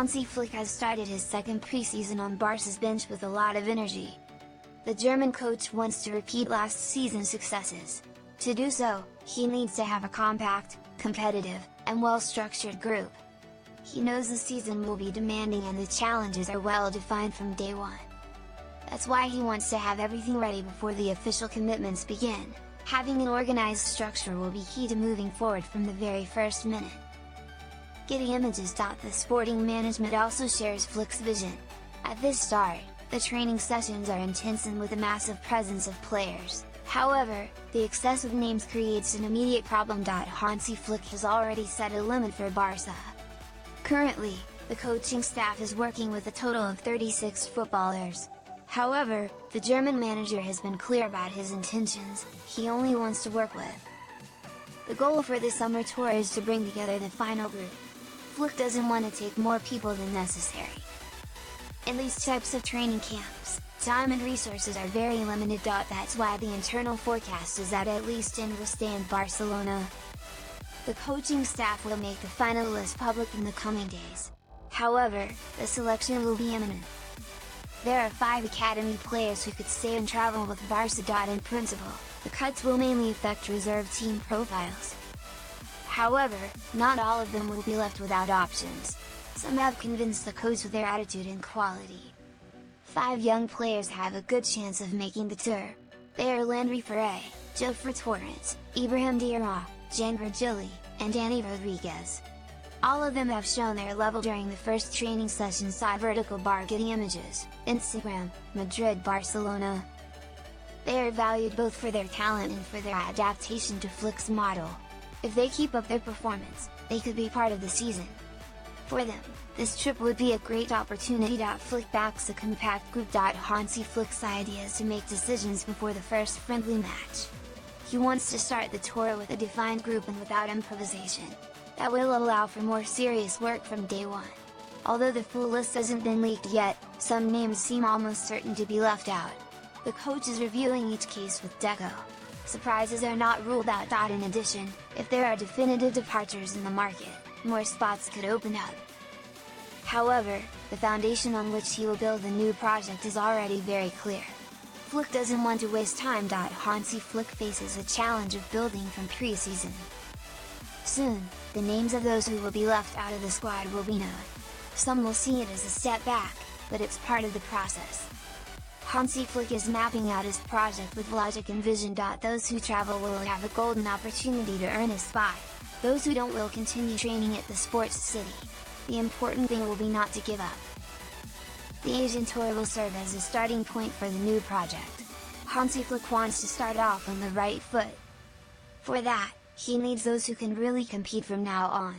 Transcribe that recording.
Hansi Flick has started his second preseason on Barça's bench with a lot of energy. The German coach wants to repeat last season's successes. To do so, he needs to have a compact, competitive, and well-structured group. He knows the season will be demanding and the challenges are well defined from day one. That's why he wants to have everything ready before the official commitments begin. Having an organized structure will be key to moving forward from the very first minute. Getty Images. The sporting management also shares Flick's vision. At this start, the training sessions are intense and with a massive presence of players. However, the excessive names creates an immediate problem. Hansi Flick has already set a limit for Barça. Currently, the coaching staff is working with a total of 36 footballers. However, the German manager has been clear about his intentions. He only wants to work with. The goal for the summer tour is to bring together the final group. Flick doesn't want to take more people than necessary. In these types of training camps, time and resources are very limited. That's why the internal forecast is that at least 10 will stay in Barcelona. The coaching staff will make the final list public in the coming days. However, the selection will be imminent. There are 5 academy players who could stay and travel with Barça. In principle, the cuts will mainly affect reserve team profiles. However, not all of them will be left without options. Some have convinced the coach with their attitude and quality. 5 young players have a good chance of making the tour. They are Landry Ferre, Geoffrey Torrens, Ibrahim Diarra, Jan Gili, and Danny Rodriguez. All of them have shown their level during the first training session. Vertical bar. Getty Images, Instagram, Madrid, Barcelona. They are valued both for their talent and for their adaptation to Flick's model. If they keep up their performance, they could be part of the season. For them, this trip would be a great opportunity. Flick backs a compact group. Hansi Flick's idea is to make decisions before the first friendly match. He wants to start the tour with a defined group and without improvisation. That will allow for more serious work from day one. Although the full list hasn't been leaked yet, some names seem almost certain to be left out. The coach is reviewing each case with Deco. Surprises are not ruled out. In addition, if there are definitive departures in the market, more spots could open up. However, the foundation on which he will build the new project is already very clear. Flick doesn't want to waste time. Hansi Flick faces a challenge of building from pre-season. Soon, the names of those who will be left out of the squad will be known. Some will see it as a step back, but it's part of the process. Hansi Flick is mapping out his project with logic and vision. Those who travel will have a golden opportunity to earn a spot. Those who don't will continue training at the sports city. The important thing will be not to give up. The Asian tour will serve as a starting point for the new project. Hansi Flick wants to start off on the right foot. For that, he needs those who can really compete from now on.